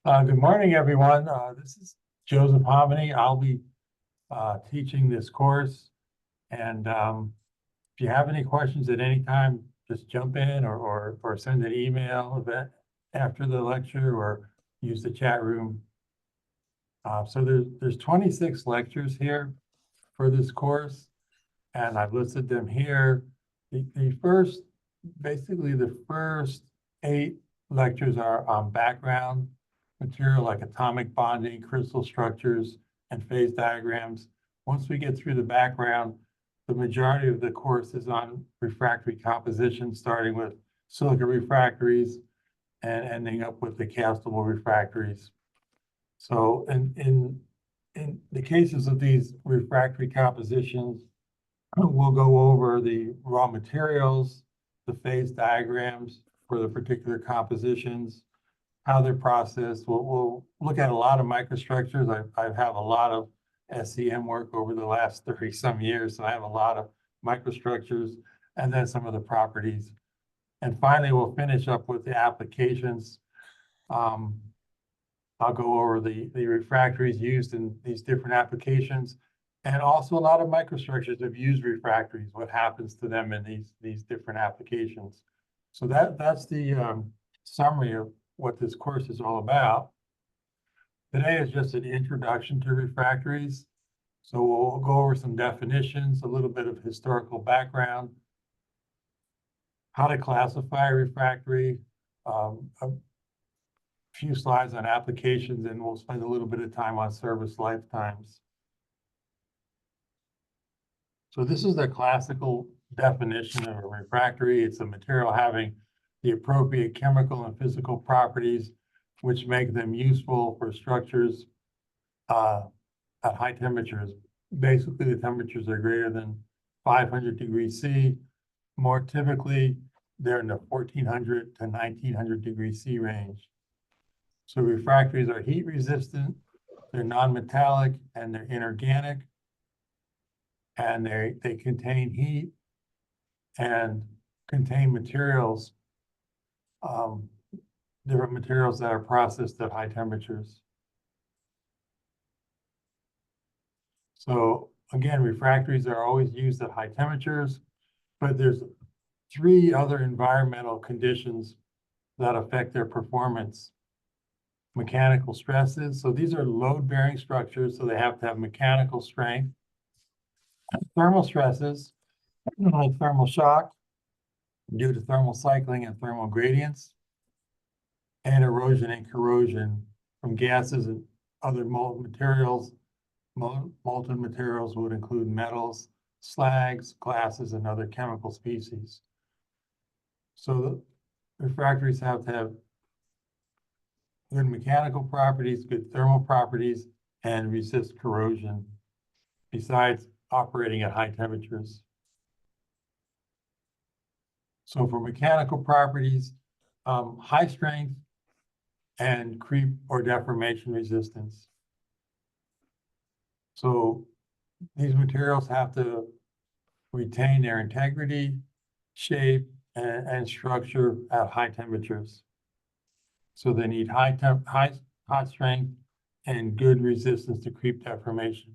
Good morning, everyone. This is Joseph Hominy. I'll be teaching this course. And if you have any questions at any time, just jump in or send an email after the lecture or use the chat room. So there's 26 lectures here for this course, and I've listed them here. Basically the first 8 lectures are on background material like atomic bonding, crystal structures, and phase diagrams. Once we get through the background, the majority of the course is on refractory composition, starting with silica refractories and ending up with the castable refractories. So in the cases of these refractory compositions, we'll go over the raw materials, the phase diagrams for the particular compositions, how they're processed. We'll look at a lot of microstructures. I have a lot of SEM work over the last 30 some years, so I have a lot of microstructures and then some of the properties. And finally, we'll finish up with the applications. I'll go over the refractories used in these different applications. And also a lot of microstructures have used refractories, what happens to them in these different applications. So that's the summary of what this course is all about. Today is just an introduction to refractories. So we'll go over some definitions, a little bit of historical background, how to classify refractory, a few slides on applications, and we'll spend a little bit of time on service lifetimes. So this is the classical definition of a refractory. It's a material having the appropriate chemical and physical properties which make them useful for structures at high temperatures. Basically, the temperatures are greater than 500 degrees C. More typically, they're in the 1400 to 1900 degrees C range. So refractories are heat resistant, they're non-metallic, and they're inorganic. And they contain heat and contain materials, different materials that are processed at high temperatures. So again, refractories are always used at high temperatures, but there's 3 other environmental conditions that affect their performance. Mechanical stresses, so these are load-bearing structures, so they have to have mechanical strength. Thermal stresses, like thermal shock, due to thermal cycling and thermal gradients, and erosion and corrosion from gases and other molten materials. Molten materials would include metals, slags, glasses, and other chemical species. So the refractories have to have good mechanical properties, good thermal properties, and resist corrosion, besides operating at high temperatures. So for mechanical properties, high strength and creep or deformation resistance. So these materials have to retain their integrity, shape, and structure at high temperatures. So they need hot strength and good resistance to creep deformation.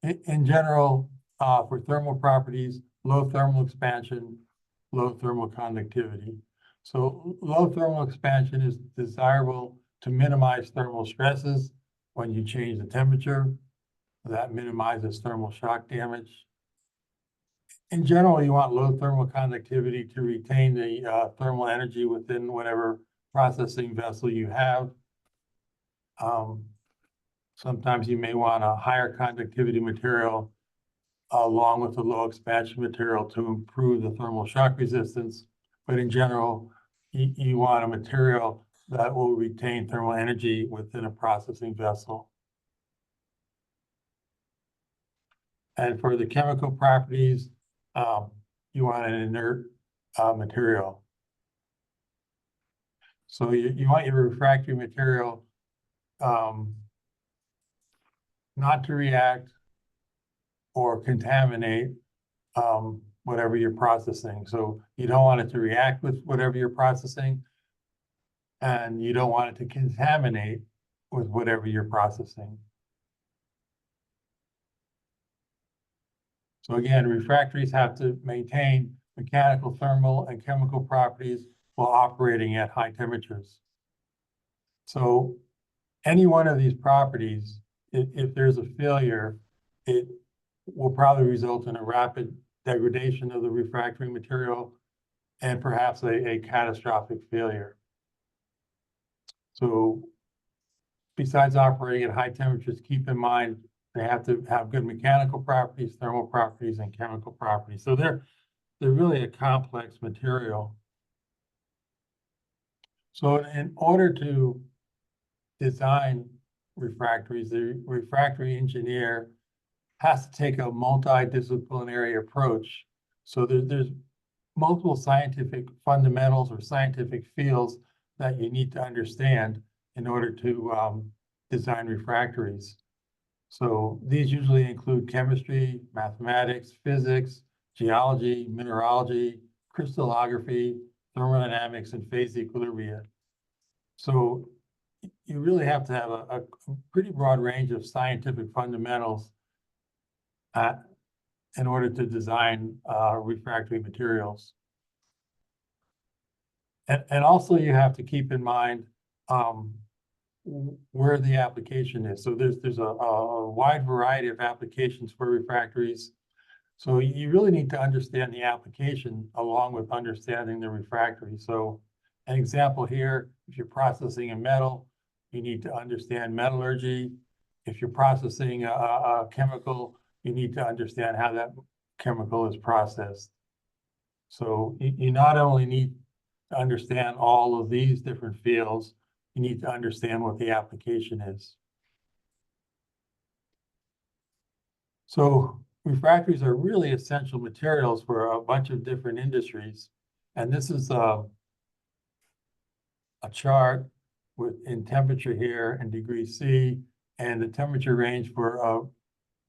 In general, for thermal properties, low thermal expansion, low thermal conductivity. So low thermal expansion is desirable to minimize thermal stresses when you change the temperature. That minimizes thermal shock damage. In general, you want low thermal conductivity to retain the thermal energy within whatever processing vessel you have. Sometimes you may want a higher conductivity material along with the low expansion material to improve the thermal shock resistance. But in general, you want a material that will retain thermal energy within a processing vessel. And for the chemical properties, you want an inert material. So you want your refractory material not to react or contaminate whatever you're processing. So you don't want it to react with whatever you're processing, and you don't want it to contaminate with whatever you're processing. So again, refractories have to maintain mechanical, thermal, and chemical properties while operating at high temperatures. So any one of these properties, if there's a failure, it will probably result in a rapid degradation of the refractory material and perhaps a catastrophic failure. So besides operating at high temperatures, keep in mind they have to have good mechanical properties, thermal properties, and chemical properties. So they're really a complex material. So in order to design refractories, the refractory engineer has to take a multidisciplinary approach. So there's multiple scientific fundamentals or scientific fields that you need to understand in order to design refractories. So these usually include chemistry, mathematics, physics, geology, mineralogy, crystallography, thermodynamics, and phase equilibria. So you really have to have a pretty broad range of scientific fundamentals in order to design refractory materials. And also you have to keep in mind where the application is. So there's a wide variety of applications for refractories. So you really need to understand the application along with understanding the refractory. So an example here, if you're processing a metal, you need to understand metallurgy. If you're processing a chemical, you need to understand how that chemical is processed. So you not only need to understand all of these different fields, you need to understand what the application is. So refractories are really essential materials for a bunch of different industries. And this is a chart in temperature here in degrees C and the temperature range for a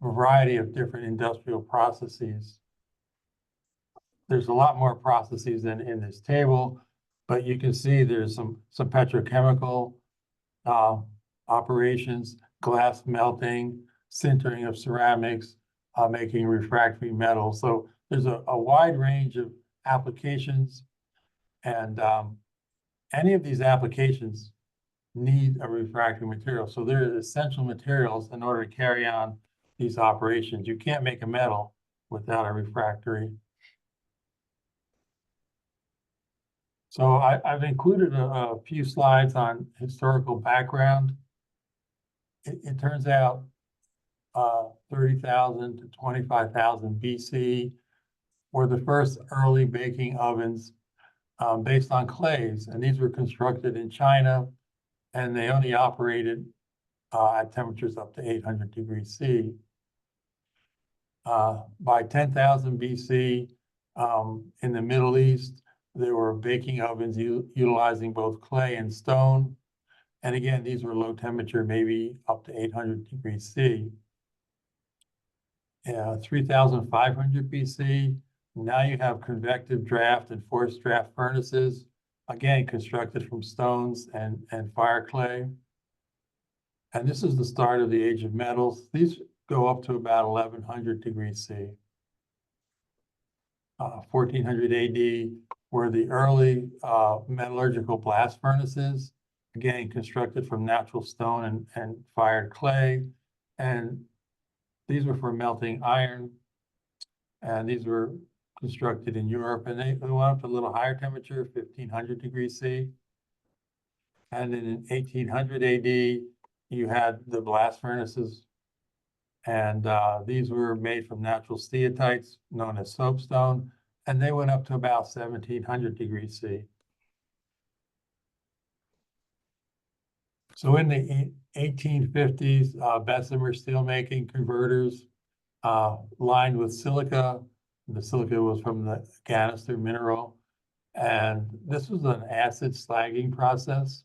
variety of different industrial processes. There's a lot more processes than in this table, but you can see there's some petrochemical operations, glass melting, sintering of ceramics, making refractory metals. So there's a wide range of applications, and any of these applications need a refractory material. So they're essential materials in order to carry on these operations. You can't make a metal without a refractory. So I've included a few slides on historical background. It turns out 30,000 to 25,000 BC were the first early baking ovens based on clays. And these were constructed in China, and they only operated at temperatures up to 800 degrees C. By 10,000 BC, in the Middle East, there were baking ovens utilizing both clay and stone. And again, these were low temperature, maybe up to 800 degrees C. 3,500 BC, now you have convective draft and forced draft furnaces, again, constructed from stones and fire clay. And this is the start of the age of metals. These go up to about 1100 degrees C. 1400 AD were the early metallurgical blast furnaces, again, constructed from natural stone and fired clay. And these were for melting iron. And these were constructed in Europe, and they went up to a little higher temperature, 1500 degrees C. And then in 1800 AD, you had the blast furnaces, and these were made from natural steatites known as soapstone, and they went up to about 1700 degrees C. So in the 1850s, Bessemer steelmaking converters lined with silica. The silica was from the canister mineral, and this was an acid slagging process.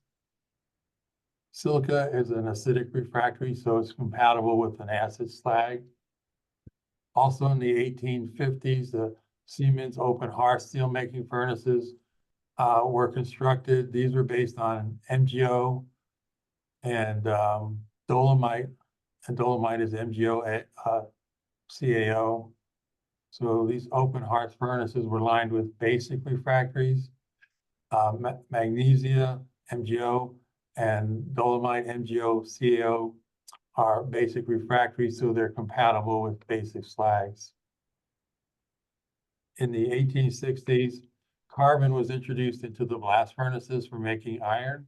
Silica is an acidic refractory, so it's compatible with an acid slag. Also in the 1850s, the Siemens open hearth steelmaking furnaces were constructed. These were based on MgO and dolomite, and dolomite is MgO CaO. So these open hearth furnaces were lined with basic refractories, magnesia, MgO, and dolomite, MgO, CaO are basic refractories, so they're compatible with basic slags. In the 1860s, carbon was introduced into the blast furnaces for making iron.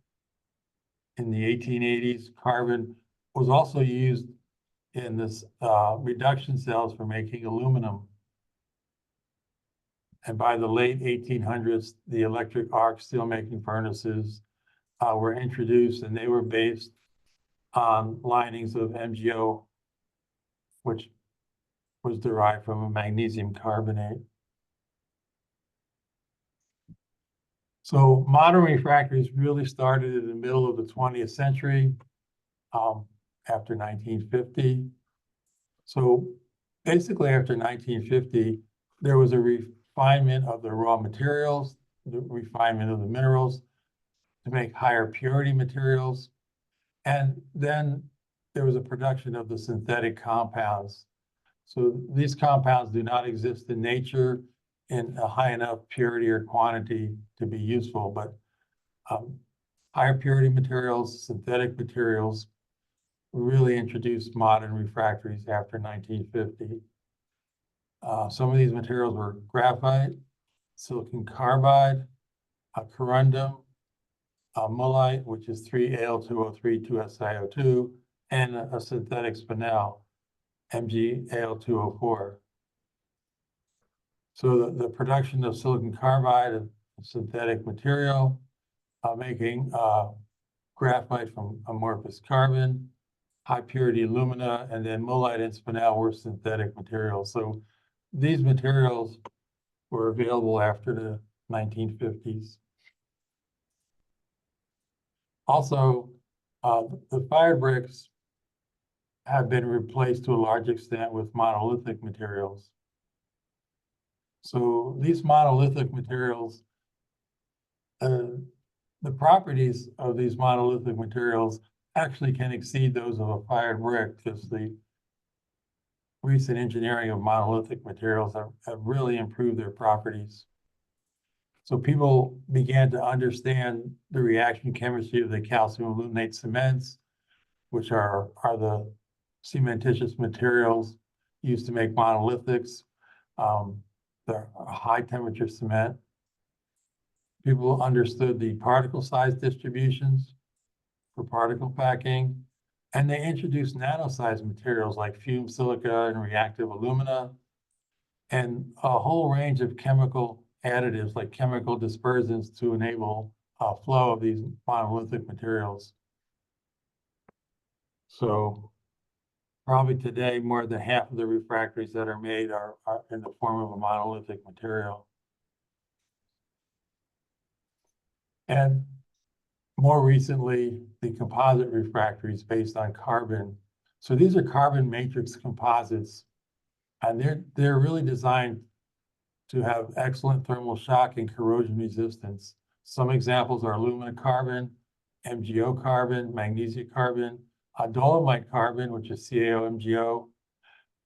In the 1880s, carbon was also used in this reduction cells for making aluminum. And by the late 1800s, the electric arc steelmaking furnaces were introduced, and they were based on linings of MgO, which was derived from a magnesium carbonate. So modern refractories really started in the middle of the 20th century, after 1950. So basically after 1950, there was a refinement of the raw materials, the refinement of the minerals to make higher purity materials. And then there was a production of the synthetic compounds. So these compounds do not exist in nature in a high enough purity or quantity to be useful, but higher purity materials, synthetic materials, really introduced modern refractories after 1950. Some of these materials were graphite, silicon carbide, corundum, mullite, which is 3Al2O3, 2SiO2, and a synthetic spinel, MgAl2O4. So the production of silicon carbide, a synthetic material, making graphite from amorphous carbon, high purity alumina, and then mullite and spinel were synthetic materials. So these materials were available after the 1950s. Also, the fire bricks have been replaced to a large extent with monolithic materials. So these monolithic materials, the properties of these monolithic materials actually can exceed those of a fired brick, because the recent engineering of monolithic materials have really improved their properties. So people began to understand the reaction chemistry of the calcium aluminate cements, which are the cementitious materials used to make monolithics. They're a high temperature cement. People understood the particle size distributions for particle packing, and they introduced nano-sized materials like fumed silica and reactive alumina, and a whole range of chemical additives like chemical dispersants to enable flow of these monolithic materials. So probably today, more than half of the refractories that are made are in the form of a monolithic material. And more recently, the composite refractories based on carbon. So these are carbon matrix composites, and they're really designed to have excellent thermal shock and corrosion resistance. Some examples are alumina carbon, MgO carbon, magnesia carbon, dolomite carbon, which is CaO-MgO,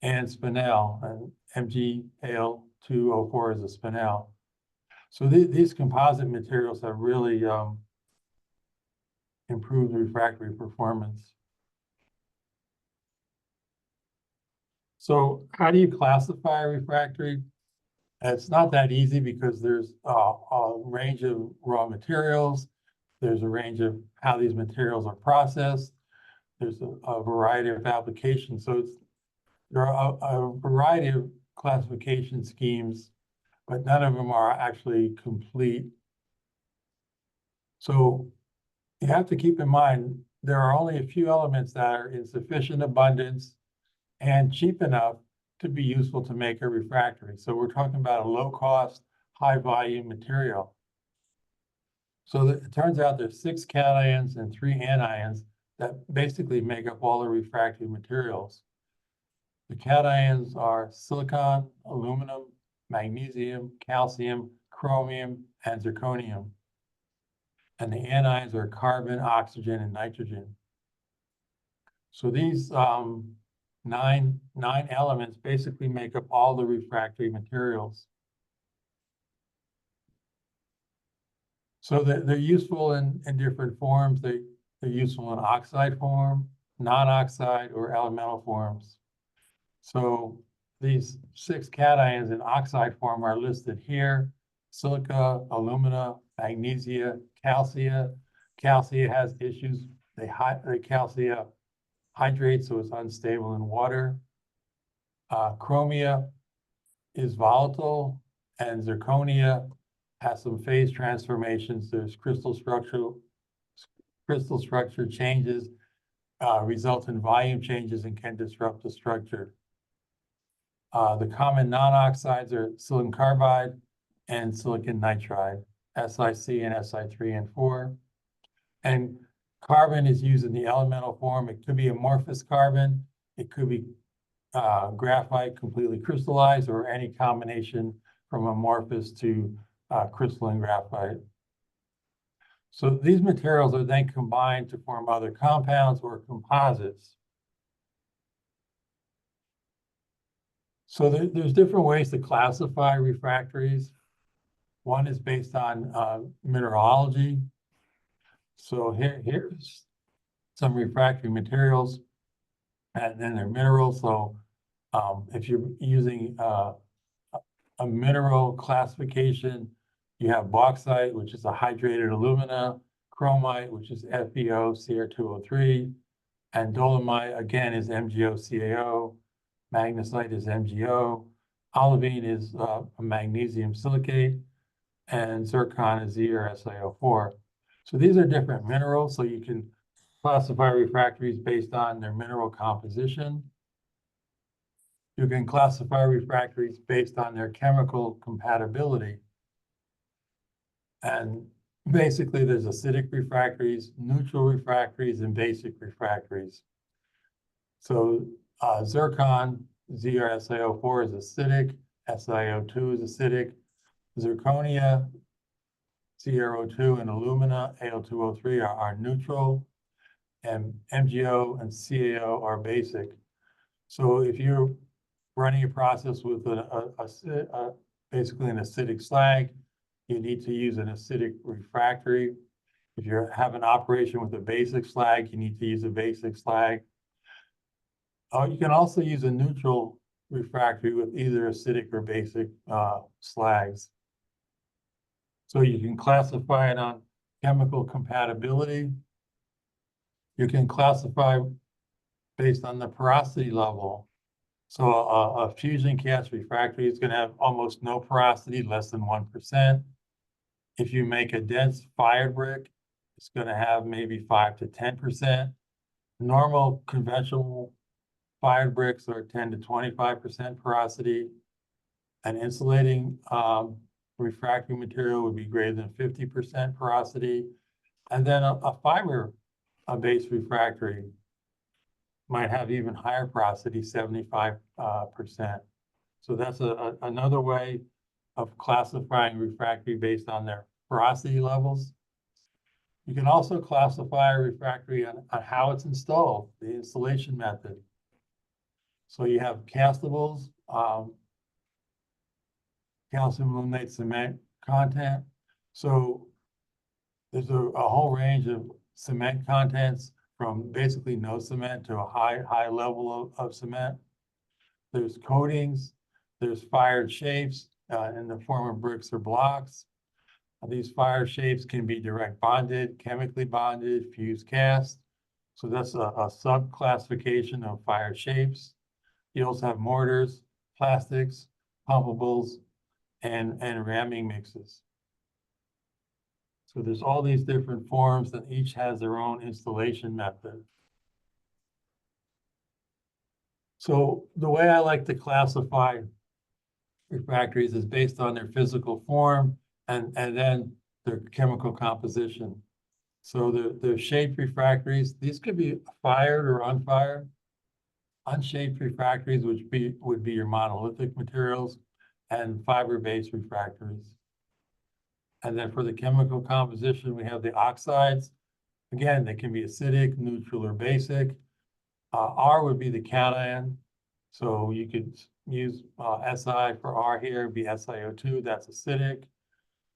and spinel, and MgAl2O4 is a spinel. So these composite materials have really improved refractory performance. So how do you classify a refractory? It's not that easy, because there's a range of raw materials. There's a range of how these materials are processed. There's a variety of applications. So there are a variety of classification schemes, but none of them are actually complete. So you have to keep in mind, there are only a few elements that are in sufficient abundance and cheap enough to be useful to make a refractory. So we're talking about a low-cost, high-volume material. So it turns out there's 6 cations and 3 anions that basically make up all the refractory materials. The cations are silicon, aluminum, magnesium, calcium, chromium, and zirconium. And the anions are carbon, oxygen, and nitrogen. So these nine elements basically make up all the refractory materials. So they're useful in different forms. They're useful in oxide form, non-oxide, or elemental forms. So these 6 cations in oxide form are listed here: silica, alumina, magnesia, calcia. Calcia has issues. The calcia hydrates, so it's unstable in water. Chromia is volatile, and zirconia has some phase transformations. There's crystal structure changes, result in volume changes, and can disrupt the structure. The common non-oxides are silicon carbide and silicon nitride, SiC and Si3 and 4. And carbon is used in the elemental form. It could be amorphous carbon. It could be graphite completely crystallized, or any combination from amorphous to crystalline graphite. So these materials are then combined to form other compounds or composites. So there's different ways to classify refractories. One is based on mineralogy. So here's some refractory materials, and then they're minerals. So if you're using a mineral classification, you have bauxite, which is a hydrated alumina; chromite, which is FeO, Cr2O3; and dolomite, again, is MgO, magnesite is MgO; olivine is a magnesium silicate; and zircon is ZrSiO4. So these are different minerals, so you can classify refractories based on their mineral composition. You can classify refractories based on their chemical compatibility. And basically, there's acidic refractories, neutral refractories, and basic refractories. So zircon, ZrSiO4, is acidic, SiO2 is acidic, zirconia, CrO2, and alumina, Al2O3, are neutral, and MgO and CaO are basic. So if you're running a process with basically an acidic slag, you need to use an acidic refractory. If you have an operation with a basic slag, you need to use a basic slag. You can also use a neutral refractory with either acidic or basic slags. So you can classify it on chemical compatibility. You can classify based on the porosity level. So a fusion cast refractory is going to have almost no porosity, less than 1%. If you make a dense fired brick, it's going to have maybe 5 to 10%. Normal conventional fired bricks are 10 to 25% porosity. An insulating refractory material would be greater than 50% porosity. And then a fiber-based refractory might have even higher porosity, 75%. So that's another way of classifying refractory based on their porosity levels. You can also classify a refractory on how it's installed, the installation method. So you have castables, calcium aluminate cement content. So there's a whole range of cement contents, from basically no cement to a high level of cement. There's coatings, there's fired shapes in the form of bricks or blocks. These fired shapes can be direct bonded, chemically bonded, fused cast. So that's a sub-classification of fired shapes. You also have mortars, plastics, pumpables, and ramming mixes. So there's all these different forms that each has their own installation method. So the way I like to classify refractories is based on their physical form and then their chemical composition. So the shaped refractories, these could be fired or unfired. Unshaped refractories, which would be your monolithic materials, and fiber-based refractories. And then for the chemical composition, we have the oxides. Again, they can be acidic, neutral, or basic. R would be the cation. So you could use Si for R here, it'd be SiO2, that's acidic.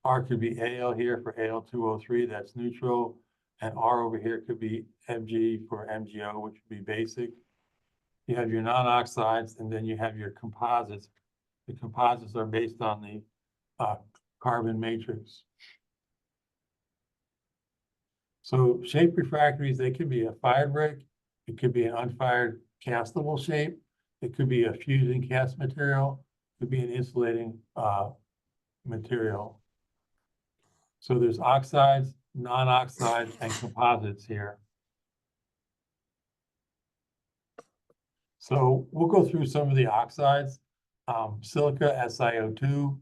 R could be Al here for Al2O3, that's neutral. And R over here could be Mg for MgO, which would be basic. You have your non-oxides, and then you have your composites. The composites are based on the carbon matrix. So shape refractories, they could be a fired brick, it could be an unfired castable shape, it could be a fusion cast material, it could be an insulating material. So there's oxides, non-oxides, and composites here. So we'll go through some of the oxides. Silica, SiO2.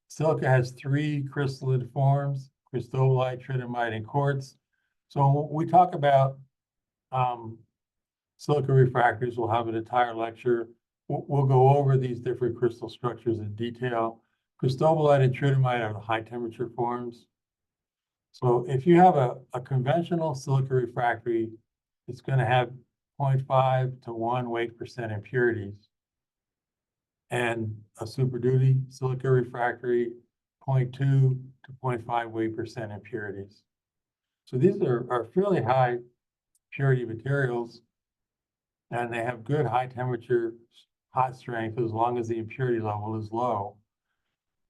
Silica has three crystalline forms: cristobalite, tritonite, and quartz. So when we talk about silica refractories, we'll have an entire lecture. We'll go over these different crystal structures in detail. Cristobalite and tritonite are the high temperature forms. So if you have a conventional silica refractory, it's going to have 0.5 to 1 weight percent impurities. And a super duty silica refractory, 0.2 to 0.5 weight percent impurities. So these are fairly high purity materials, and they have good high temperature, hot strength, as long as the impurity level is low.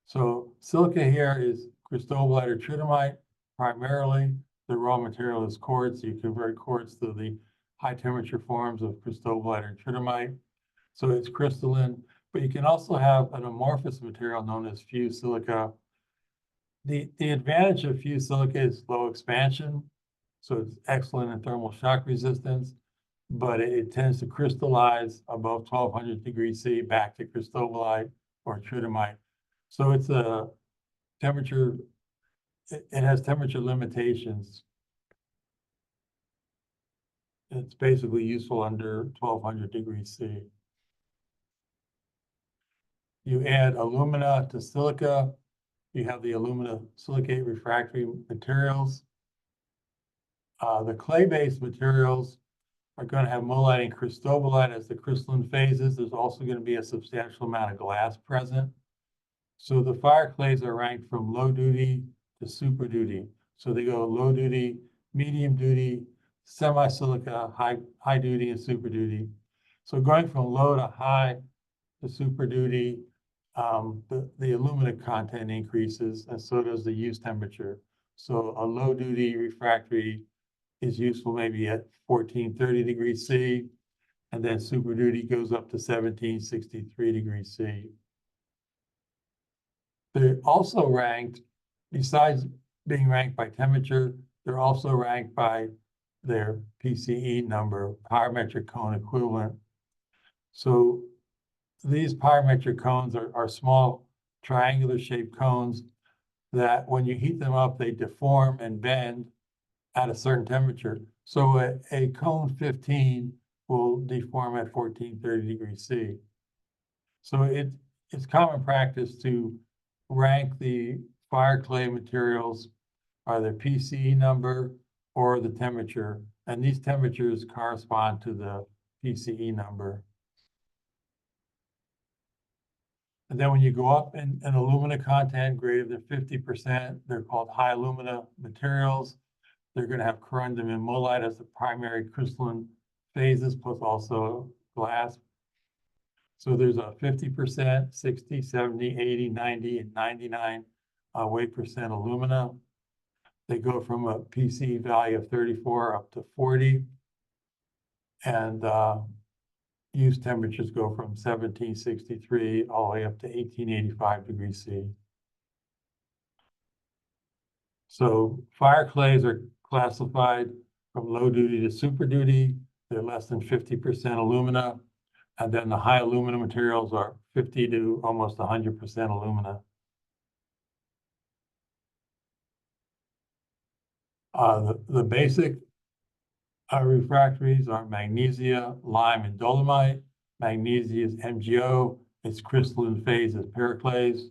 So silica here is cristobalite or tritonite. Primarily, the raw material is quartz. You convert quartz to the high temperature forms of cristobalite or tritonite. So it's crystalline, but you can also have an amorphous material known as fused silica. The advantage of fused silica is low expansion, so it's excellent in thermal shock resistance, but it tends to crystallize above 1200 degrees C back to cristobalite or tritonite. So it's a temperature, it has temperature limitations. It's basically useful under 1200 degrees C. You add alumina to silica, you have the alumina silicate refractory materials. The clay-based materials are going to have mullite and cristobalite as the crystalline phases. There's also going to be a substantial amount of glass present. So the fire clays are ranked from low duty to super duty. So they go low duty, medium duty, semi-silica, high duty, and super duty. So going from low to high to super duty, the alumina content increases, and so does the use temperature. So a low duty refractory is useful maybe at 1430 degrees C, and then super duty goes up to 1763 degrees C. They're also ranked, besides being ranked by temperature, they're also ranked by their PCE number, parametric cone equivalent. So these parametric cones are small triangular shaped cones that when you heat them up, they deform and bend at a certain temperature. So a cone 15 will deform at 1430 degrees C. So it's common practice to rank the fire clay materials by their PCE number or the temperature, and these temperatures correspond to the PCE number. And then when you go up in alumina content greater than 50%, they're called high alumina materials. They're going to have corundum and mullite as the primary crystalline phases, plus also glass. So there's a 50%, 60, 70, 80, 90, and 99 weight percent alumina. They go from a PCE value of 34 up to 40. And use temperatures go from 1763 all the way up to 1885 degrees C. So fire clays are classified from low duty to super duty. They're less than 50% alumina. And then the high alumina materials are 50 to almost 100% alumina. The basic refractories are magnesia, lime, and dolomite. Magnesia is MgO. Its crystalline phase is periclase.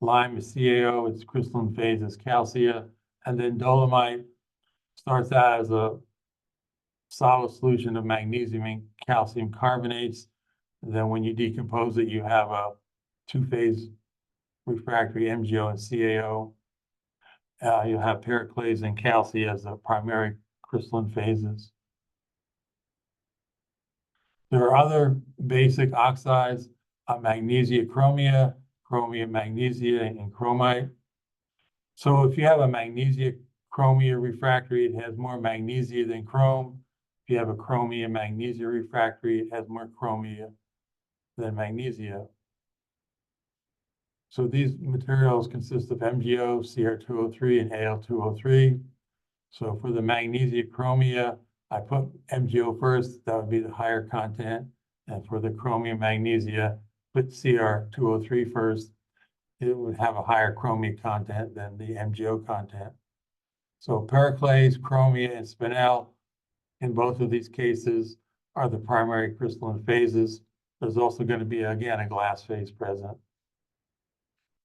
Lime is CaO, its crystalline phase is calcia, and then dolomite starts out as a solid solution of magnesium and calcium carbonates. And then when you decompose it, you have a two-phase refractory MgO and CaO. You have periclase and calcium as the primary crystalline phases. There are other basic oxides, magnesia chromia, chromium magnesia, and chromite. So if you have a magnesia chromia refractory, it has more magnesia than chrome. If you have a chromium magnesia refractory, it has more chromia than magnesia. So these materials consist of MgO, Cr2O3, and Al2O3. So for the magnesia chromia, I put MgO first, that would be the higher content. And for the chromium magnesia, put Cr2O3 first, it would have a higher chromium content than the MgO content. So periclase, chromia, and spinel, in both of these cases, are the primary crystalline phases. There's also going to be, again, a glass phase present.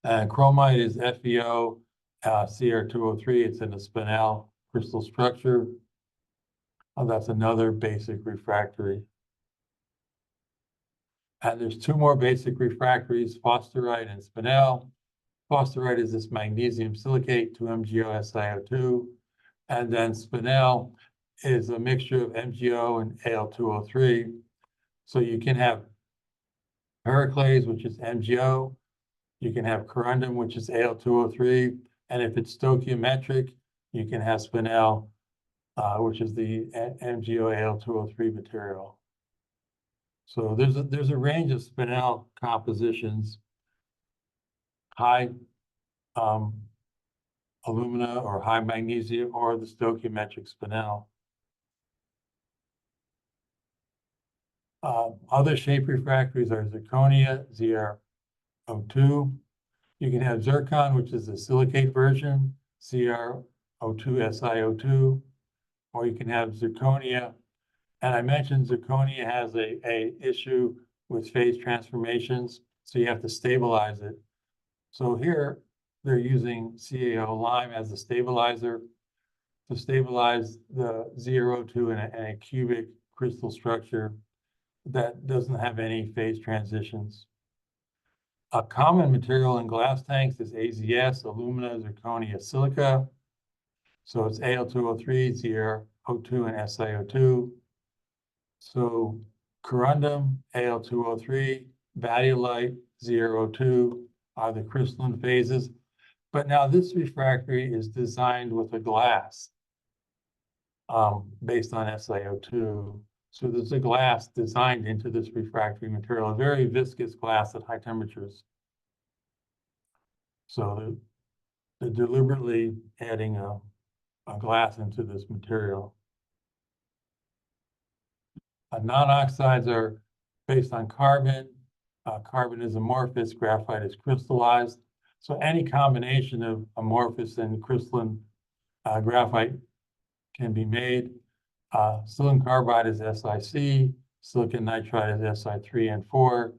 Chromite is FeO, Cr2O3. It's in the spinel crystal structure. That's another basic refractory. And there's two more basic refractories, phosphorite and spinel. Phosphorite is this magnesium silicate, 2MgO-SiO2. And then spinel is a mixture of MgO and Al2O3. So you can have periclase, which is MgO. You can have corundum, which is Al2O3. And if it's stoichiometric, you can have spinel, which is the MgO-Al2O3 material. So there's a range of spinel compositions, high alumina or high magnesia or the stoichiometric spinel. Other shape refractories are zirconia, ZrO2. You can have zircon, which is the silicate version, CrO2SiO2, or you can have zirconia. And I mentioned zirconia has a issue with phase transformations, so you have to stabilize it. So here they're using CaO lime as a stabilizer to stabilize the ZrO2 in a cubic crystal structure that doesn't have any phase transitions. A common material in glass tanks is AZS, alumina, zirconia, silica. So it's Al2O3, ZrO2, and SiO2. So corundum, Al2O3, badiolite, ZrO2 are the crystalline phases. But now this refractory is designed with a glass based on SiO2. So there's a glass designed into this refractory material, a very viscous glass at high temperatures. So they're deliberately adding a glass into this material. Non-oxides are based on carbon. Carbon is amorphous, graphite is crystallized. So any combination of amorphous and crystalline graphite can be made. Silicon carbide is SiC, silicon nitride is Si3 and 4.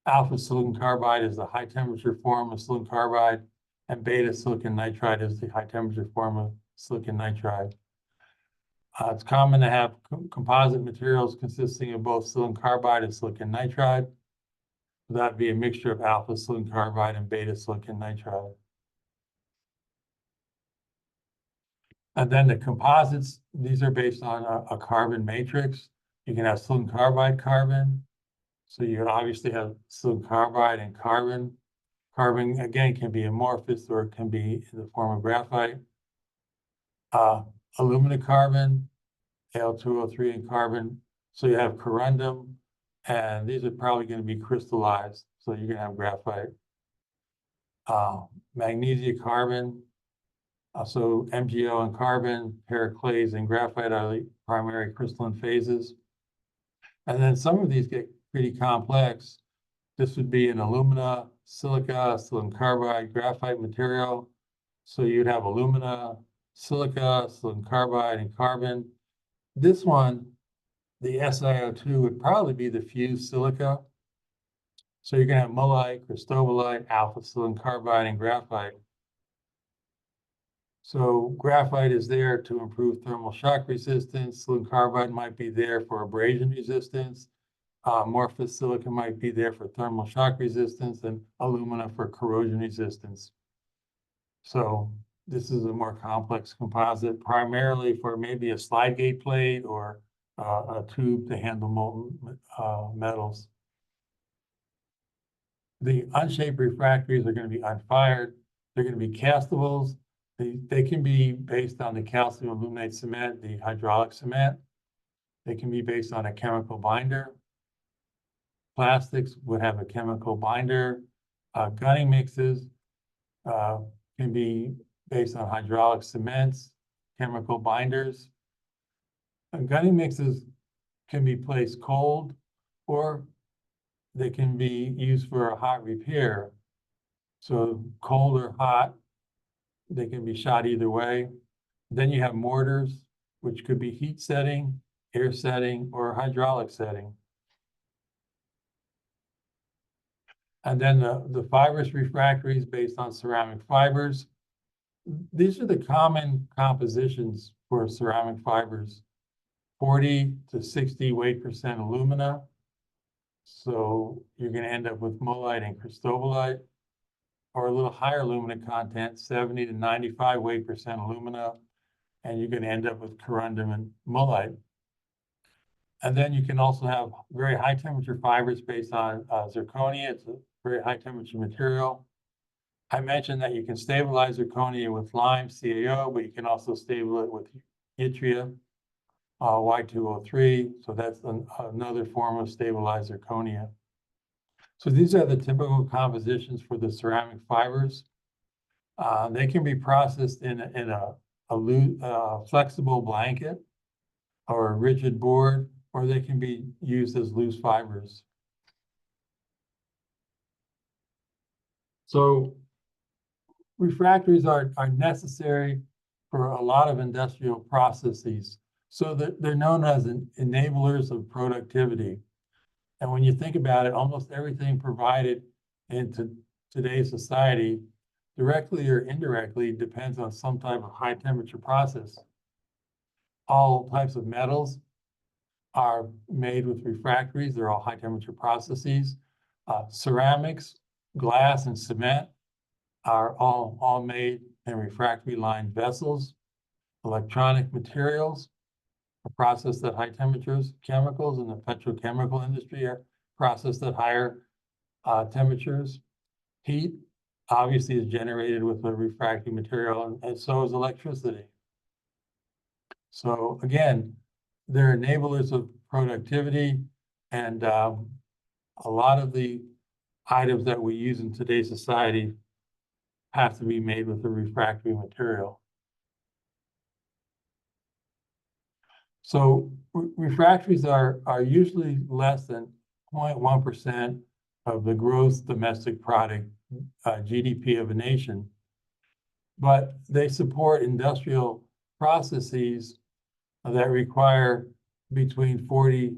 Alpha silicon carbide is the high temperature form of silicon carbide, and beta silicon nitride is the high temperature form of silicon nitride. It's common to have composite materials consisting of both silicon carbide and silicon nitride. That'd be a mixture of alpha silicon carbide and beta silicon nitride. And then the composites, these are based on a carbon matrix. You can have silicon carbide carbon. So you obviously have silicon carbide and carbon. Carbon, again, can be amorphous or it can be in the form of graphite. Alumina carbon, Al2O3 and carbon. So you have corundum, and these are probably going to be crystallized. So you're going to have graphite. Magnesia carbon, so MgO and carbon, periclase and graphite are the primary crystalline phases. And then some of these get pretty complex. This would be an alumina, silica, silicon carbide, graphite material. So you'd have alumina, silica, silicon carbide, and carbon. This one, the SiO2 would probably be the fused silica. So you're gonna have mullite, cristobalite, alpha silicon carbide, and graphite. So graphite is there to improve thermal shock resistance. Silicon carbide might be there for abrasion resistance. Amorphous silicon might be there for thermal shock resistance, and alumina for corrosion resistance. So this is a more complex composite, primarily for maybe a slide gate plate or a tube to handle molten metals. The unshaped refractories are going to be unfired. They're going to be castables. They can be based on the calcium aluminate cement, the hydraulic cement. They can be based on a chemical binder. Plastics would have a chemical binder. Gunning mixes can be based on hydraulic cements, chemical binders. And gunning mixes can be placed cold, or they can be used for a hot repair. So cold or hot, they can be shot either way. Then you have mortars, which could be heat setting, air setting, or hydraulic setting. And then the fibrous refractories based on ceramic fibers. These are the common compositions for ceramic fibers. 40 to 60 weight% alumina. So you're going to end up with mullite and cristobalite, or a little higher alumina content, 70 to 95 weight% alumina, and you're going to end up with corundum and mullite. And then you can also have very high temperature fibers based on zirconia. It's a very high temperature material. I mentioned that you can stabilize zirconia with lime, CaO, but you can also stabilize it with yttria, Y2O3. So that's another form of stabilized zirconia. So these are the typical compositions for the ceramic fibers. They can be processed in a flexible blanket or a rigid board, or they can be used as loose fibers. So refractories are necessary for a lot of industrial processes. So they're known as enablers of productivity. And when you think about it, almost everything provided into today's society, directly or indirectly, depends on some type of high temperature process. All types of metals are made with refractories. They're all high temperature processes. Ceramics, glass, and cement are all made in refractory lined vessels. Electronic materials are processed at high temperatures. Chemicals in the petrochemical industry are processed at higher temperatures. Heat obviously is generated with a refractory material, and so is electricity. So again, they're enablers of productivity, and a lot of the items that we use in today's society have to be made with a refractory material. So refractories are usually less than 0.1% of the gross domestic product, GDP of a nation, but they support industrial processes that require between 40,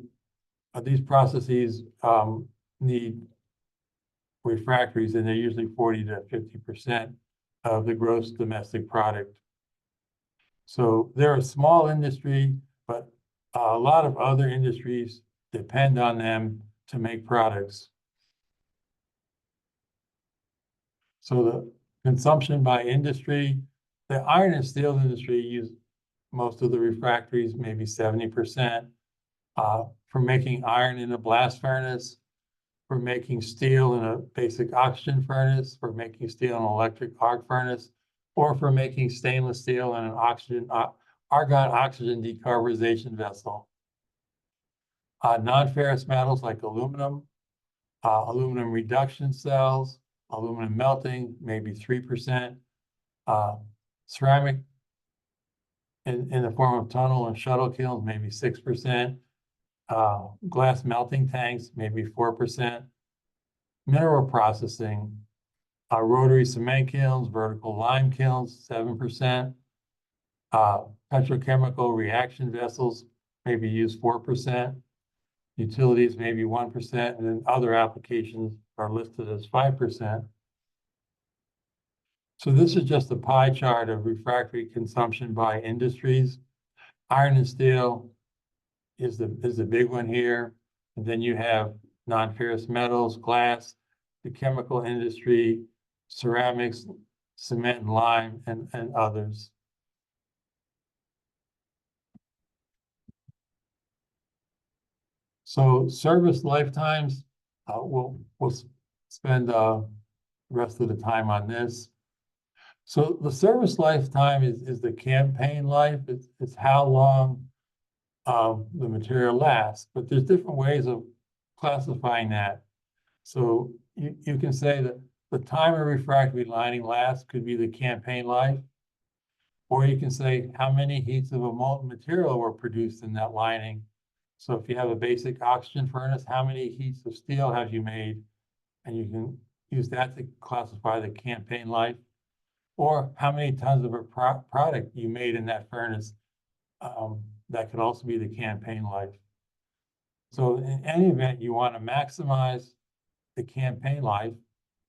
these processes need refractories, and they're usually 40 to 50% of the gross domestic product. So they're a small industry, but a lot of other industries depend on them to make products. So the consumption by industry, the iron and steel industry use most of the refractories, maybe 70%, for making iron in a blast furnace, for making steel in a basic oxygen furnace, for making steel in an electric arc furnace, or for making stainless steel in an argon oxygen decarburization vessel. Non-ferrous metals like aluminum, aluminum reduction cells, aluminum melting, maybe 3%, ceramic in the form of tunnel and shuttle kilns, maybe 6%, glass melting tanks, maybe 4%, mineral processing, rotary cement kilns, vertical lime kilns, 7%, petrochemical reaction vessels maybe use 4%, utilities maybe 1%, and then other applications are listed as 5%. So this is just a pie chart of refractory consumption by industries. Iron and steel is the big one here. And then you have non-ferrous metals, glass, the chemical industry, ceramics, cement and lime, and others. So service lifetimes, we'll spend the rest of the time on this. So the service lifetime is the campaign life. It's how long the material lasts, but there's different ways of classifying that. So you can say that the time a refractory lining lasts could be the campaign life, or you can say how many heats of a molten material were produced in that lining. So if you have a basic oxygen furnace, how many heats of steel have you made? And you can use that to classify the campaign life, or how many tons of a product you made in that furnace. That could also be the campaign life. So in any event, you want to maximize the campaign life,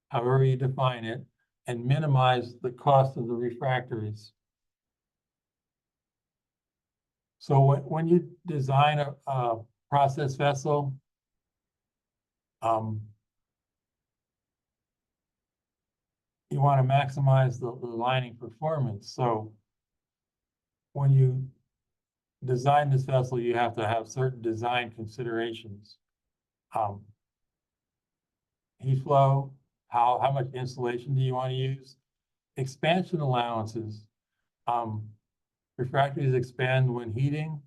however you define it, and minimize the cost of the refractories. So when you design a process vessel, you want to maximize the lining performance. So when you design this vessel, you have to have certain design considerations. Heat flow, how much insulation do you want to use? Expansion allowances. Refractories expand when heating.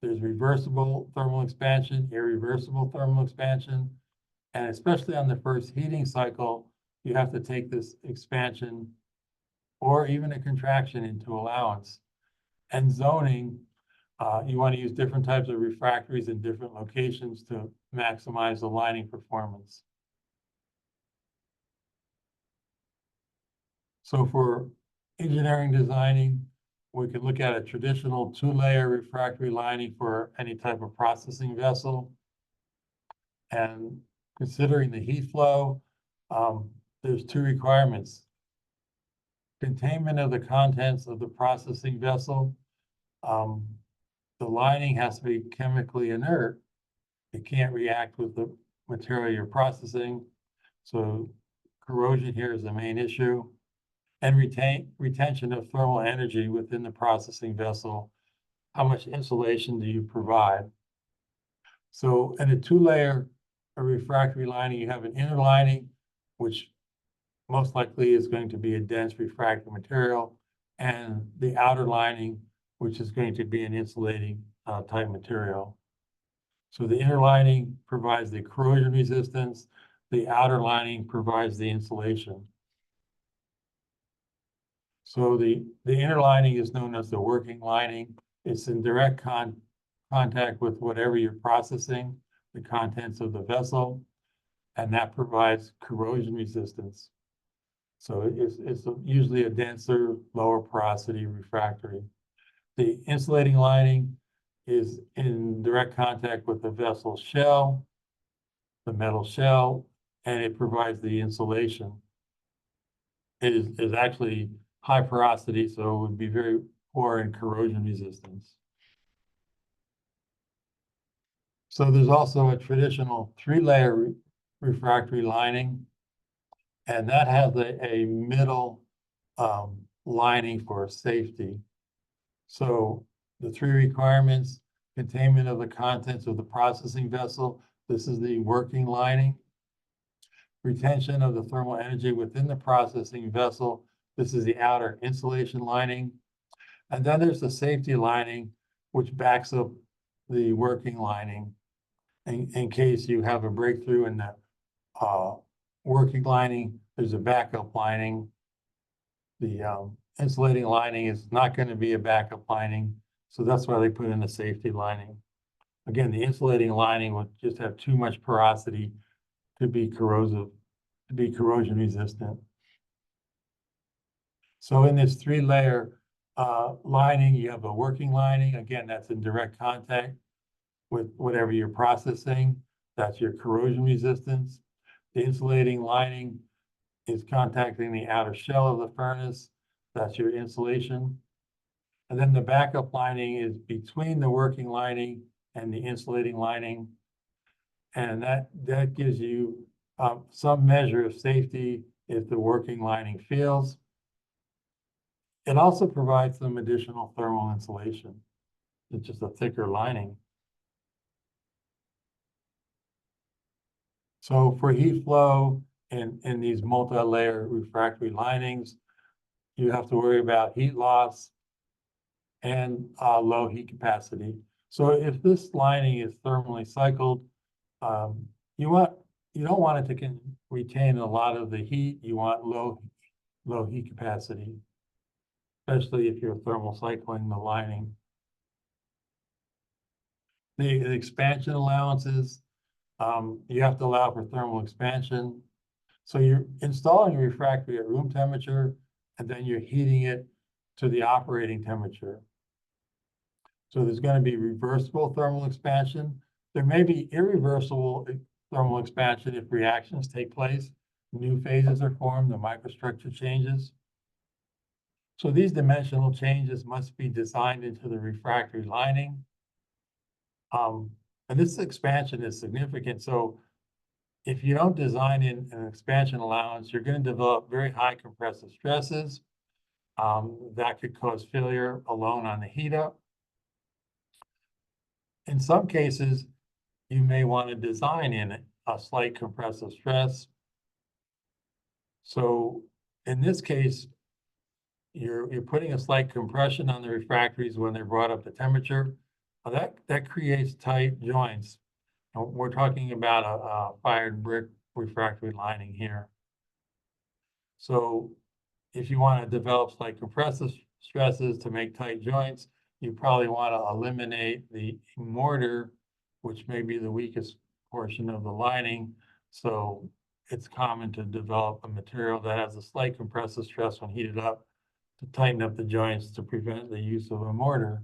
There's reversible thermal expansion, irreversible thermal expansion, and especially on the first heating cycle, you have to take this expansion or even a contraction into allowance. And zoning, you want to use different types of refractories in different locations to maximize the lining performance. So for engineering designing, we could look at a traditional two-layer refractory lining for any type of processing vessel. And considering the heat flow, there's two requirements. Containment of the contents of the processing vessel. The lining has to be chemically inert. It can't react with the material you're processing. So corrosion here is the main issue. And retention of thermal energy within the processing vessel. How much insulation do you provide? So in a two-layer refractory lining, you have an inner lining, which most likely is going to be a dense refractory material, and the outer lining, which is going to be an insulating type material. So the inner lining provides the corrosion resistance, the outer lining provides the insulation. So the inner lining is known as the working lining. It's in direct contact with whatever you're processing, the contents of the vessel, and that provides corrosion resistance. So it's usually a denser, lower porosity refractory. The insulating lining is in direct contact with the vessel shell, the metal shell, and it provides the insulation. It is actually high porosity, so it would be very poor in corrosion resistance. So there's also a traditional three-layer refractory lining, and that has a middle lining for safety. So the three requirements: containment of the contents of the processing vessel. This is the working lining. Retention of the thermal energy within the processing vessel. This is the outer insulation lining. And then there's the safety lining, which backs up the working lining in case you have a breakthrough in the working lining. There's a backup lining. The insulating lining is not going to be a backup lining, so that's why they put in a safety lining. Again, the insulating lining would just have too much porosity to be corrosive, to be corrosion resistant. So in this three-layer lining, you have a working lining. Again, that's in direct contact with whatever you're processing. That's your corrosion resistance. The insulating lining is contacting the outer shell of the furnace. That's your insulation. And then the backup lining is between the working lining and the insulating lining. And that gives you some measure of safety if the working lining fails. It also provides some additional thermal insulation. It's just a thicker lining. So for heat flow in these multi-layer refractory linings, you have to worry about heat loss and low heat capacity. So if this lining is thermally cycled, um, you don't want it to retain a lot of the heat. You want low heat capacity, especially if you're thermal cycling the lining. The expansion allowances, you have to allow for thermal expansion. So you're installing a refractory at room temperature, and then you're heating it to the operating temperature. So there's going to be reversible thermal expansion. There may be irreversible thermal expansion if reactions take place, new phases are formed, the microstructure changes. So these dimensional changes must be designed into the refractory lining. And this expansion is significant. So if you don't design in an expansion allowance, you're going to develop very high compressive stresses that could cause failure alone on the heat up. In some cases, you may want to design in a slight compressive stress. So in this case, you're putting a slight compression on the refractories when they're brought up to temperature. That creates tight joints. And we're talking about a fired brick refractory lining here. So if you want to develop slight compressive stresses to make tight joints, you probably want to eliminate the mortar, which may be the weakest portion of the lining. So it's common to develop a material that has a slight compressive stress when heated up to tighten up the joints to prevent the use of a mortar.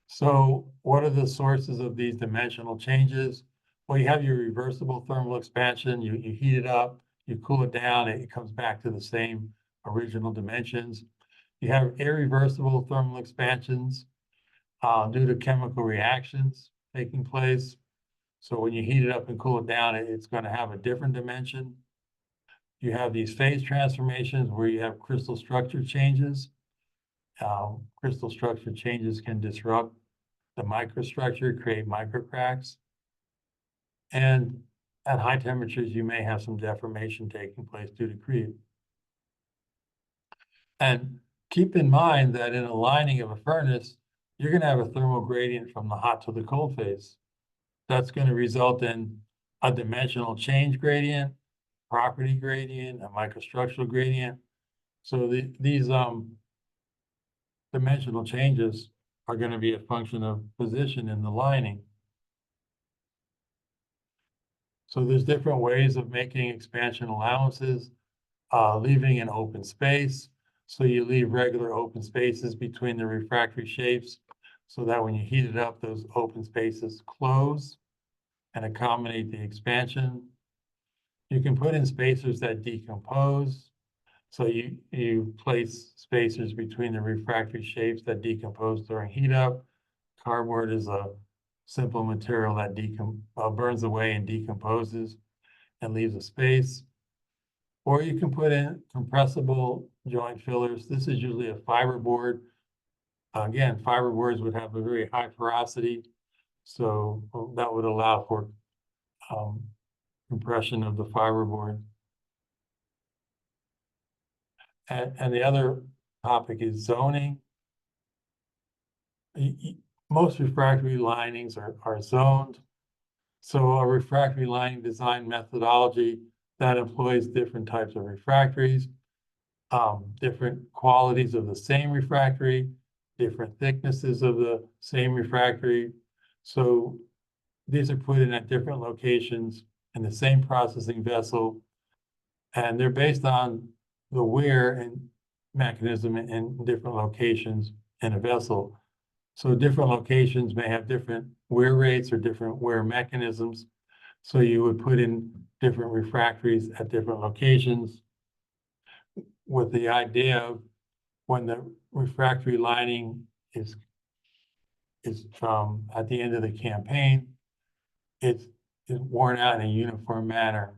So what are the sources of these dimensional changes? Well, you have your reversible thermal expansion. You heat it up, you cool it down, it comes back to the same original dimensions. You have irreversible thermal expansions due to chemical reactions taking place. So when you heat it up and cool it down, it's going to have a different dimension. You have these phase transformations where you have crystal structure changes. Crystal structure changes can disrupt the microstructure, create microcracks. And at high temperatures, you may have some deformation taking place due to creep. And keep in mind that in a lining of a furnace, you're going to have a thermal gradient from the hot to the cold phase. That's going to result in a dimensional change gradient, property gradient, a microstructural gradient. So these dimensional changes are going to be a function of position in the lining. So there's different ways of making expansion allowances, leaving an open space. So you leave regular open spaces between the refractory shapes so that when you heat it up, those open spaces close and accommodate the expansion. You can put in spacers that decompose. So you place spacers between the refractory shapes that decompose during heat up. Cardboard is a simple material that burns away and decomposes and leaves a space. Or you can put in compressible joint fillers. This is usually a fiberboard. Again, fiberboards would have a very high porosity, so that would allow for compression of the fiberboard. And the other topic is zoning. Most refractory linings are zoned. So a refractory lining design methodology that employs different types of refractories, different qualities of the same refractory, different thicknesses of the same refractory. So these are put in at different locations in the same processing vessel, and they're based on the wear and mechanism in different locations in a vessel. So different locations may have different wear rates or different wear mechanisms. So you would put in different refractories at different locations with the idea of when the refractory lining is at the end of the campaign, it's worn out in a uniform manner.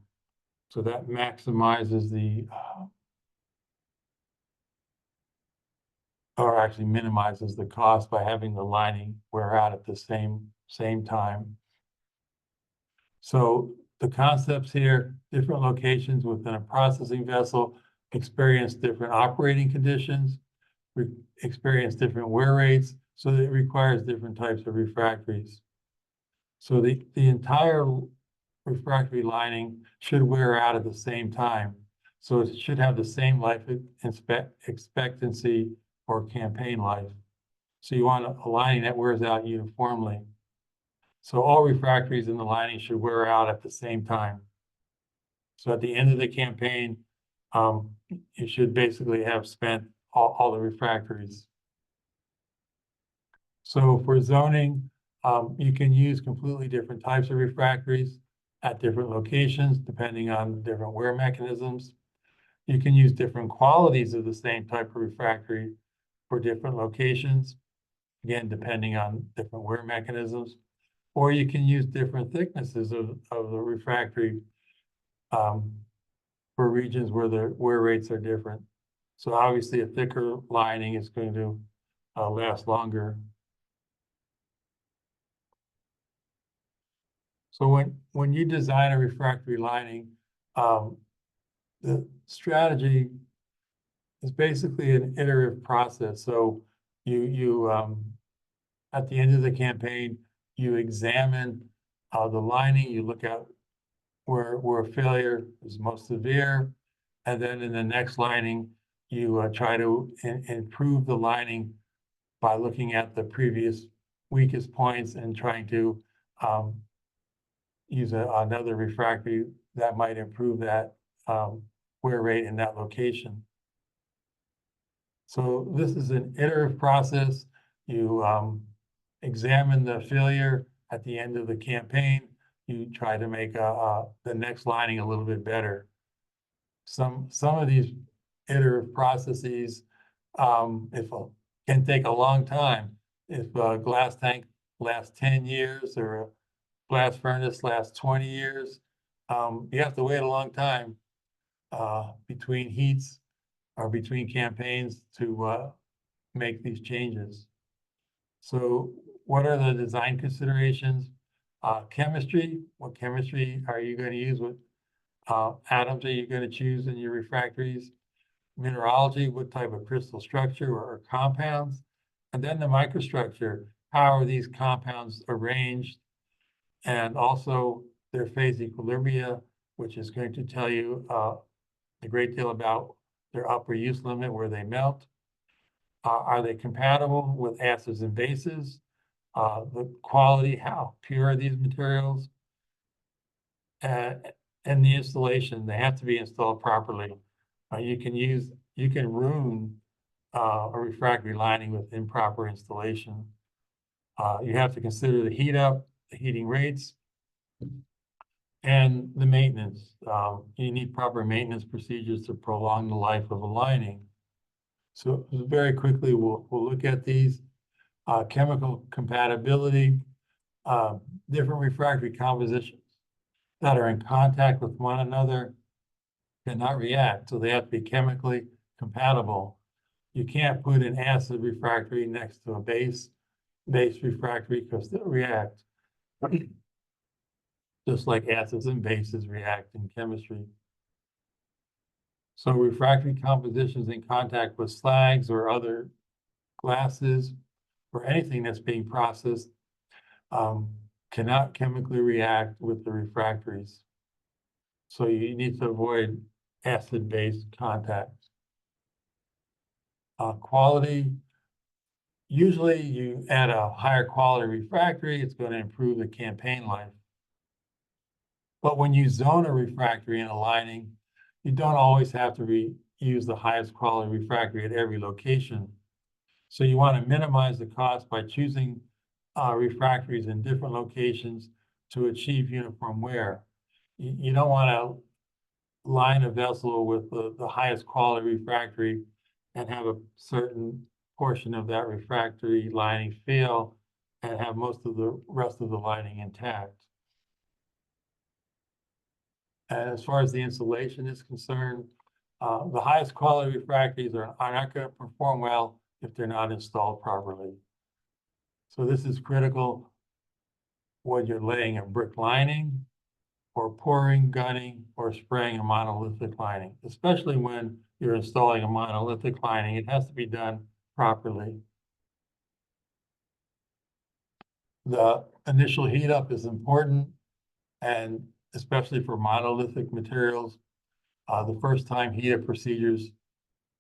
So that maximizes or actually minimizes the cost by having the lining wear out at the same time. So the concepts here, different locations within a processing vessel experience different operating conditions, experience different wear rates, so that it requires different types of refractories. So the entire refractory lining should wear out at the same time. So it should have the same life expectancy or campaign life. So you want a lining that wears out uniformly. So all refractories in the lining should wear out at the same time. So at the end of the campaign, you should basically have spent all the refractories. So for zoning, you can use completely different types of refractories at different locations, depending on different wear mechanisms. You can use different qualities of the same type of refractory for different locations, again, depending on different wear mechanisms. Or you can use different thicknesses of the refractory for regions where the wear rates are different. So obviously a thicker lining is going to last longer. So when you design a refractory lining, the strategy is basically an iterative process. So you at the end of the campaign, you examine the lining, you look at where a failure is most severe, and then in the next lining, you try to improve the lining by looking at the previous weakest points and trying to use another refractory that might improve that wear rate in that location. So this is an iterative process. You examine the failure at the end of the campaign. You try to make the next lining a little bit better. Some of these iterative processes can take a long time. If a glass tank lasts 10 years or a blast furnace lasts 20 years, you have to wait a long time between heats or between campaigns to make these changes. So what are the design considerations? Chemistry, what chemistry are you going to use? What atoms are you going to choose in your refractories? Mineralogy, what type of crystal structure or compounds? And then the microstructure, how are these compounds arranged? And also their phase equilibria, which is going to tell you a great deal about their upper use limit, where they melt. Are they compatible with acids and bases? The quality, how pure are these materials? And the installation, they have to be installed properly. You can ruin a refractory lining with improper installation. You have to consider the heat up, the heating rates, and the maintenance. You need proper maintenance procedures to prolong the life of a lining. So very quickly, we'll look at these. Chemical compatibility, different refractory compositions that are in contact with one another cannot react, so they have to be chemically compatible. You can't put an acid refractory next to a base refractory because they'll react. Just like acids and bases react in chemistry. So refractory compositions in contact with slags or other glasses or anything that's being processed cannot chemically react with the refractories. So you need to avoid acid-base contacts. Quality, usually you add a higher quality refractory, it's going to improve the campaign life. But when you zone a refractory in a lining, you don't always have to use the highest quality refractory at every location. So you want to minimize the cost by choosing refractories in different locations to achieve uniform wear. You don't want to line a vessel with the highest quality refractory and have a certain portion of that refractory lining fail and have most of the rest of the lining intact. And as far as the insulation is concerned, the highest quality refractories are not going to perform well if they're not installed properly. So this is critical when you're laying a brick lining or pouring, gunning, or spraying a monolithic lining, especially when you're installing a monolithic lining. It has to be done properly. The initial heat up is important, and especially for monolithic materials, the first time heat up procedures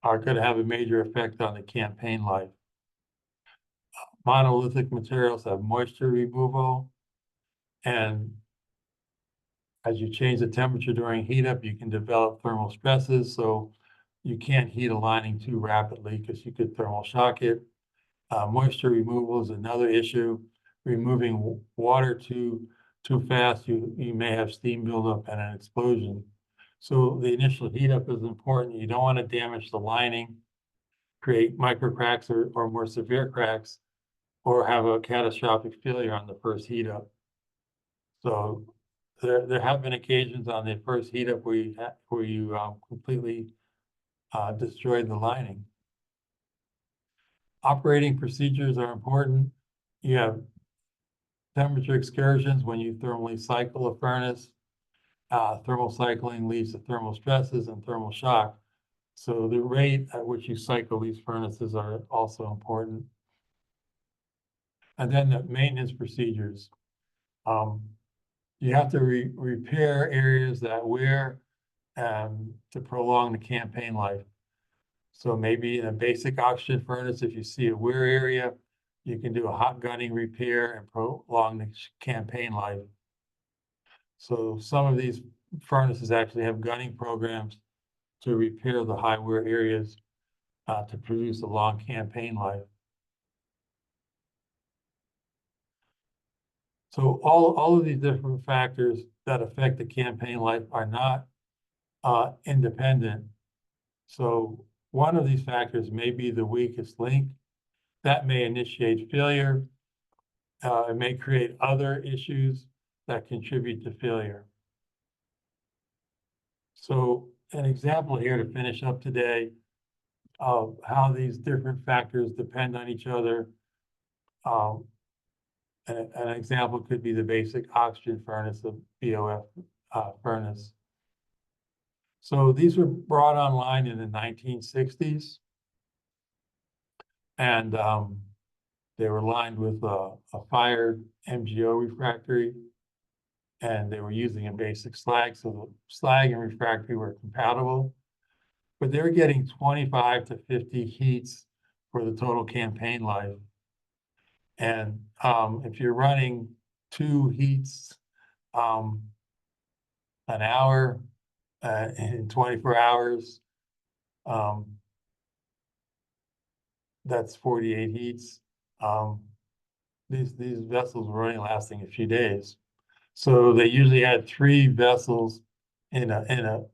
are going to have a major effect on the campaign life. Monolithic materials have moisture removal, and as you change the temperature during heat up, you can develop thermal stresses. So you can't heat a lining too rapidly because you could thermal shock it. Moisture removal is another issue. Removing water too fast, you may have steam buildup and an explosion. So the initial heat up is important. You don't want to damage the lining, create micro cracks or more severe cracks, or have a catastrophic failure on the first heat up. So there have been occasions on the first heat up where you completely destroyed the lining. Operating procedures are important. You have temperature excursions when you thermally cycle a furnace. Thermal cycling leads to thermal stresses and thermal shock. So the rate at which you cycle these furnaces are also important. And then the maintenance procedures. You have to repair areas that wear to prolong the campaign life. So maybe in a basic oxygen furnace, if you see a wear area, you can do a hot gunning repair and prolong the campaign life. So some of these furnaces actually have gunning programs to repair the high wear areas to produce a long campaign life. So all of these different factors that affect the campaign life are not independent. So one of these factors may be the weakest link. That may initiate failure. It may create other issues that contribute to failure. So an example here to finish up today of how these different factors depend on each other. An example could be the basic oxygen furnace, the BOF furnace. So these were brought online in the 1960s, and they were lined with a fired MgO refractory, and they were using a basic slag, so the slag and refractory were compatible, but they were getting 25 to 50 heats for the total campaign life. And if you're running 2 heats an hour in 24 hours, that's 48 heats. These vessels were only lasting a few days. So they usually had 3 vessels in a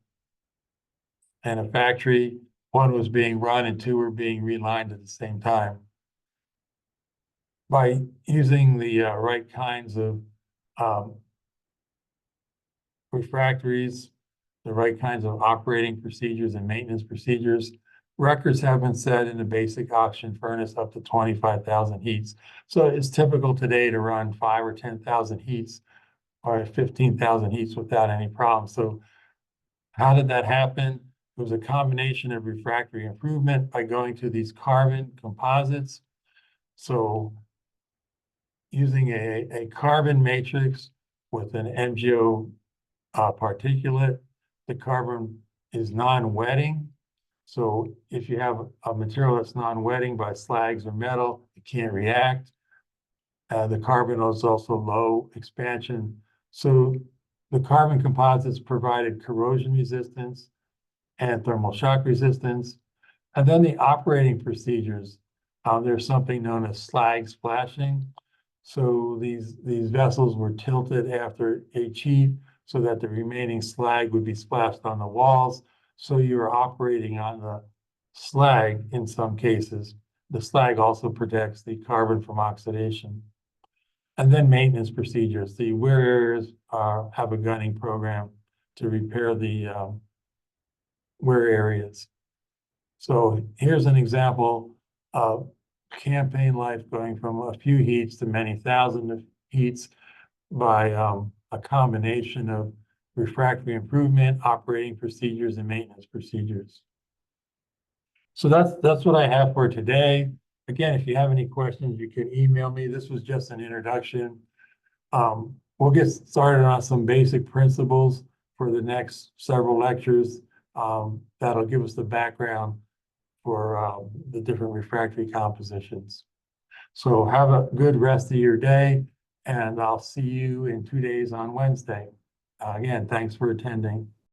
factory. 1 was being run and 2 were being relined at the same time. By using the right kinds of refractories, the right kinds of operating procedures and maintenance procedures, records have been set in the basic oxygen furnace up to 25,000 heats. So it's typical today to run 5 or 10,000 heats or 15,000 heats without any problem. So how did that happen? It was a combination of refractory improvement by going to these carbon composites. So using a carbon matrix with an MgO particulate, the carbon is non-wetting. So if you have a material that's non-wetting by slags or metal, it can't react. The carbon is also low expansion. So the carbon composites provided corrosion resistance and thermal shock resistance. And then the operating procedures, there's something known as slag splashing. So these vessels were tilted after each heat so that the remaining slag would be splashed on the walls. So you're operating on the slag in some cases. The slag also protects the carbon from oxidation. And then maintenance procedures. The wear areas have a gunning program to repair the wear areas. So here's an example of campaign life going from a few heats to many thousand of heats by a combination of refractory improvement, operating procedures, and maintenance procedures. So that's what I have for today. Again, if you have any questions, you can email me. This was just an introduction. We'll get started on some basic principles for the next several lectures. That'll give us the background for the different refractory compositions. So have a good rest of your day, and I'll see you in 2 days on Wednesday. Again, thanks for attending.